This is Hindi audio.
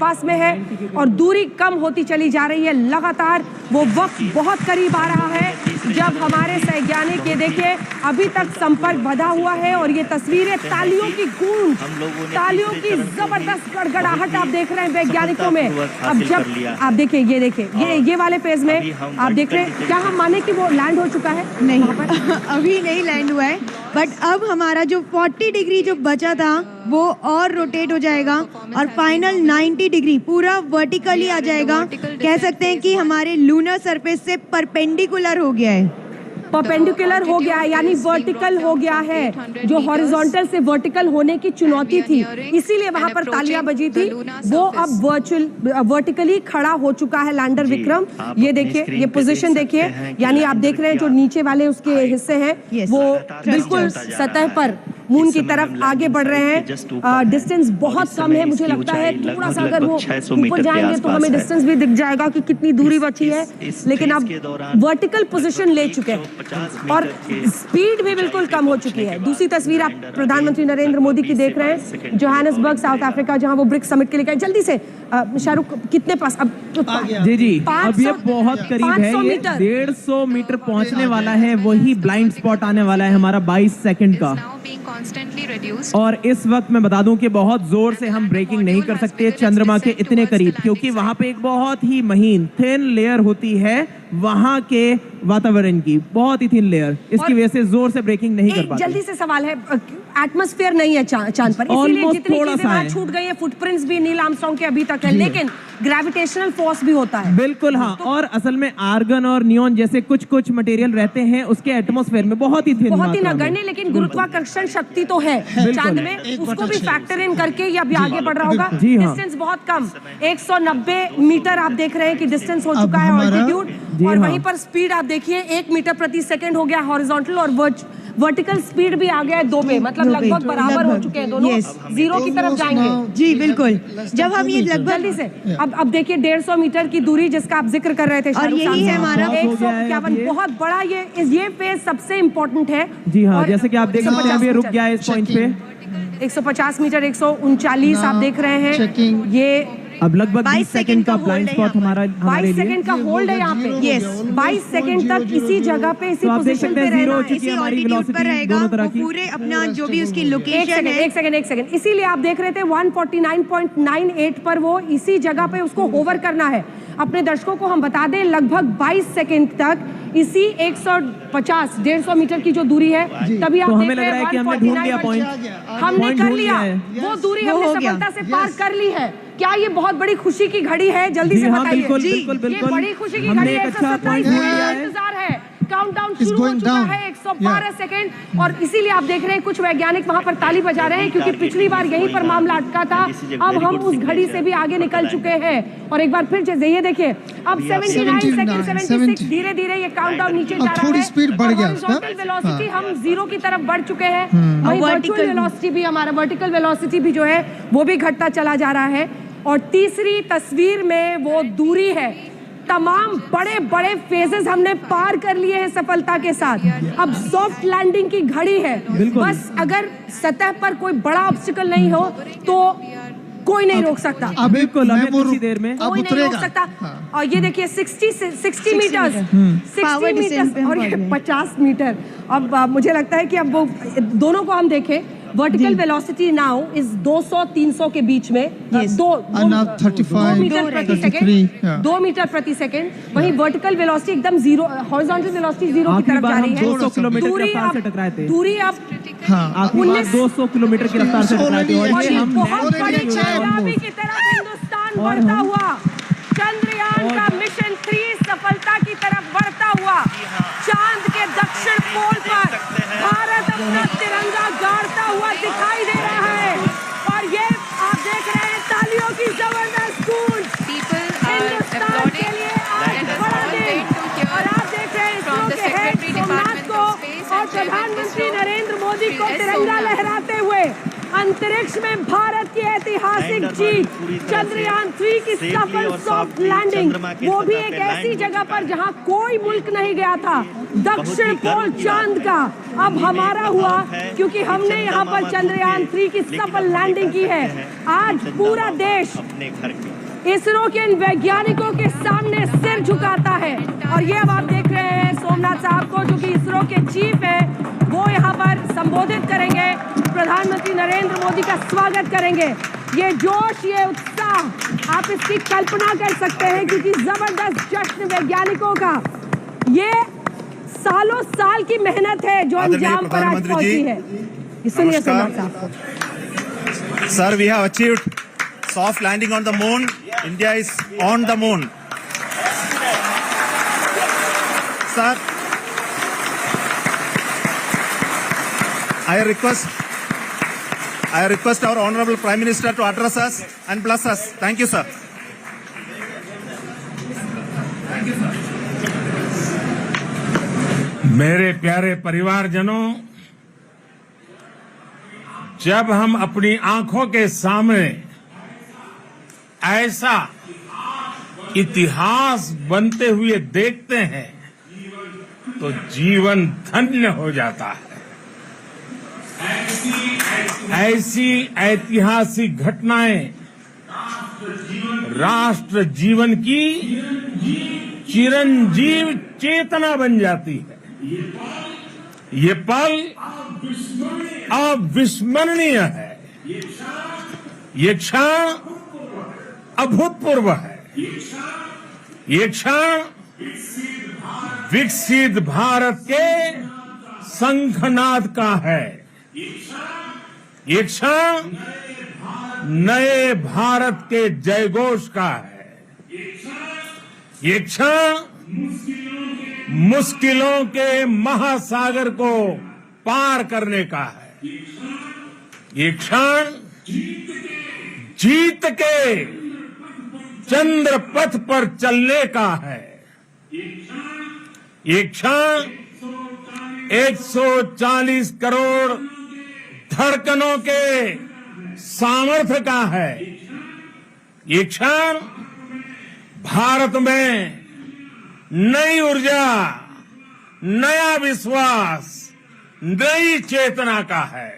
आसपास में है और दूरी कम होती चली जा रही है लगातार। वो वक्त बहुत करीब आ रहा है जब हमारे वैज्ञानिक, ये देखिए अभी तक संपर्क बंधा हुआ है और ये तस्वीरें तालियों की गूंज, तालियों की जबरदस्त गड़गड़ाहट आप देख रहे हैं वैज्ञानिकों में। अब जब आप देखिए, ये देखिए ये वाले फेज में आप देख रहे हैं, क्या हम माने कि वो लैंड हो चुका है? नहीं अभी नहीं लैंड हुआ है, बट अब हमारा जो 40 डिग्री जो बचा था वो और रोटेट हो जाएगा और फाइनल 90 डिग्री पूरा वर्टिकली आ जाएगा। कह सकते हैं कि हमारे लूनर सरफेस से परपेंडिकुलर हो गया है, परपेंडिकुलर हो गया है, यानी वर्टिकल हो गया है। जो हॉरिजॉन्टल से वर्टिकल होने की चुनौती थी, इसीलिए वहां पर तालियां बजी थी, वो अब वर्टिकली खड़ा हो चुका है लैंडर विक्रम। ये देखिए, ये पोजीशन देखिए, यानी आप देख रहे हैं जो नीचे वाले उसके हिस्से हैं वो बिल्कुल सतह पर मून की तरफ आगे बढ़ रहे हैं। डिस्टेंस बहुत कम है, मुझे लगता है थोड़ा सा अगर वो ऊपर जाएंगे तो हमें डिस्टेंस भी दिख जाएगा कि कितनी दूरी बची है, लेकिन अब वर्टिकल पोजीशन ले चुके हैं और स्पीड भी बिल्कुल कम हो चुकी है। दूसरी तस्वीर आप प्रधानमंत्री नरेंद्र मोदी की देख रहे हैं, जोहान्सबर्ग साउथ अफ्रीका, जहां वो ब्रिक्स समिट के लिए गए। जल्दी से शाहरुख, कितने पास अब? जी अब ये बहुत करीब है, ये 150 मीटर पहुंचने वाला है। वही ब्लाइंड स्पॉट आने वाला है हमारा 22 सेकंड का। और इस वक्त मैं बता दूं कि बहुत जोर से हम ब्रेकिंग नहीं कर सकते चंद्रमा के इतने करीब, क्योंकि वहां पे एक बहुत ही महीन थिन लेयर होती है वहां के वातावरण की, बहुत ही थिन लेयर, इसकी वजह से जोर से ब्रेकिंग नहीं कर पाते। जल्दी से सवाल है, एटमॉस्फेयर नहीं है चांद पर, इसीलिए जितनी चीजें छूट गई है, फुटप्रिंट्स भी नील आर्मस्ट्रांग के अभी तक है, लेकिन ग्रेविटेशनल फोर्स भी होता है। बिल्कुल हाँ, और असल में आर्गन और नियॉन जैसे कुछ कुछ मटेरियल रहते हैं उसके एटमॉस्फेयर में बहुत ही थिन, बहुत ही नगण्य, लेकिन गुरुत्वाकर्षण शक्ति तो है चांद में, उसको भी फैक्टर इन करके ये अभी आगे बढ़ रहा होगा। डिस्टेंस बहुत कम, 190 मीटर आप देख रहे हैं कि डिस्टेंस हो चुका है ऑल्टीट्यूड, और वहीं पर स्पीड आप देखिए 1 मीटर प्रति सेकंड हो गया हॉरिजॉन्टल, और वर्टिकल स्पीड भी आ गया है 2 पे, मतलब लगभग बराबर हो चुके हैं दोनों, जीरो की तरफ जाएंगे। जी बिल्कुल, जब हम ये लगभग जल्दी से अब देखिए 150 मीटर की दूरी जिसका आप जिक्र कर रहे थे, और यही है हमारा 151, बहुत बड़ा ये फेज सबसे इम्पोर्टेंट है। जी हाँ, जैसे कि आप देख सकते हैं अभी रुक गया है इस पॉइंट पे 150 मीटर, 139 आप देख रहे हैं। ये अब लगभग 20 सेकंड का ब्लाइंड स्पॉट हमारा 22 सेकंड का होल्ड है यहाँ पे। यस, 22 सेकंड तक इसी जगह पे, इसी पोजीशन पे रहना है, इसी ऑल्टीट्यूड पर रहेगा वो पूरे अपना जो भी उसकी लोकेशन है। एक सेकंड, इसीलिए आप देख रहे थे 149.98 पर वो इसी जगह पे उसको होवर करना है। अपने दर्शकों को हम बता दें, लगभग 22 सेकंड तक इसी 150-150 मीटर की जो दूरी है, तभी आप देख रहे हैं हमने ढूंढ लिया पॉइंट, हमने कर लिया वो दूरी, हमने सफलता से पार कर ली है। क्या ये बहुत बड़ी खुशी की घड़ी है? जल्दी से बताइए। बिल्कुल, ये बड़ी खुशी की घड़ी है, 127 मिनट का इंतजार है, काउंटडाउन शुरू हो चुका है, 112 सेकंड, और इसीलिए आप देख रहे हैं कुछ वैज्ञानिक वहां पर ताली बजा रहे हैं, क्योंकि पिछली बार यहीं पर मामला अटका था। अब हम उस घड़ी से भी आगे निकल चुके हैं, और एक बार फिर ये देखिए अब 79 सेकंड, 76, धीरे धीरे ये काउंटडाउन नीचे जा रहा है, थोड़ी स्पीड बढ़ गया, हॉरिजॉन्टल वेलोसिटी हम 0 की तरफ बढ़ चुके हैं, वहीं वर्टिकल वेलोसिटी भी, हमारा वर्टिकल वेलोसिटी भी जो है वो भी घटता चला जा रहा है। और तीसरी तस्वीर में वो दूरी है, तमाम बड़े बड़े फेजेस हमने पार कर लिए हैं सफलता के साथ। अब सॉफ्ट लैंडिंग की घड़ी है, बस अगर सतह पर कोई बड़ा ऑब्स्टिकल नहीं हो तो कोई नहीं रोक सकता। बिल्कुल, कुछ देर में कोई नहीं रोक सकता। और ये देखिए 60 मीटर, 60 मीटर और ये 50 मीटर। अब मुझे लगता है कि अब वो दोनों को हम देखें, वर्टिकल वेलोसिटी नाउ इज 200-300 के बीच में, 2 मीटर प्रति सेकंड, 2 मीटर प्रति सेकंड। वहीं वर्टिकल वेलोसिटी एकदम 0, हॉरिजॉन्टल वेलोसिटी 0 की तरफ जा रही है। 200 किलोमीटर की रफ्तार से टकराए थे, दूरी अब 200 किलोमीटर की रफ्तार से टकराए थे, और ये हम बहुत बड़ी कामयाबी की तरफ हिंदुस्तान बढ़ता हुआ, चंद्रयान का मिशन 3 सफलता की तरफ बढ़ता हुआ, चांद के दक्षिण पोल पर भारत अपना तिरंगा गाड़ता हुआ दिखाई दे रहा है। और ये आप देख रहे हैं तालियों की जबरदस्त गूंज, हिंदुस्तान के लिए आज बड़ा दिन। और आप देख रहे हैं इसरो के हेड सोमनाथ को और प्रधानमंत्री नरेंद्र मोदी को तिरंगा लहराते हुए अंतरिक्ष में भारत की ऐतिहासिक जीत, चंद्रयान 3 की सफल सॉफ्ट लैंडिंग, वो भी एक ऐसी जगह पर जहां कोई मुल्क नहीं गया था, दक्षिण पोल चांद का अब हमारा हुआ, क्योंकि हमने यहाँ पर चंद्रयान 3 की सफल लैंडिंग की है। आज पूरा देश अपने घर के। इसरो के इन वैज्ञानिकों के सामने सिर झुकाता है। और ये अब आप देख रहे हैं सोमनाथ साहब को, जो कि इसरो के चीफ है, वो यहाँ पर संबोधित करेंगे, प्रधानमंत्री नरेंद्र मोदी का स्वागत करेंगे। ये जोश, ये उत्साह, आप इसकी कल्पना कर सकते हैं, क्योंकि जबरदस्त जश्न वैज्ञानिकों का, ये सालों साल की मेहनत है जो अंजाम पर आज पहुंची है। सुनिए सोमनाथ साहब को। Sir, we have achieved soft landing on the moon. India is on the moon. Sir, I request our Honorable Prime Minister to address us and bless us. Thank you, sir. मेरे प्यारे परिवारजनों, जब हम अपनी आंखों के सामने ऐसा इतिहास बनते हुए देखते हैं तो जीवन धन्य हो जाता है। ऐसी ऐतिहासिक घटनाएं राष्ट्र जीवन की चिरंजीव चेतना बन जाती है। ये पल अविस्मरणीय है। ये क्षण अभूतपूर्व है। ये क्षण विकसित भारत के शंखनाद का है। ये क्षण नए भारत के जयघोष का है। ये क्षण मुश्किलों के महासागर को पार करने का है। ये क्षण जीत के चंद्र पथ पर चलने का है। ये क्षण 140 करोड़ धड़कनों के सामर्थ्य का है। ये क्षण भारत में नई ऊर्जा, नया विश्वास, नई चेतना का है।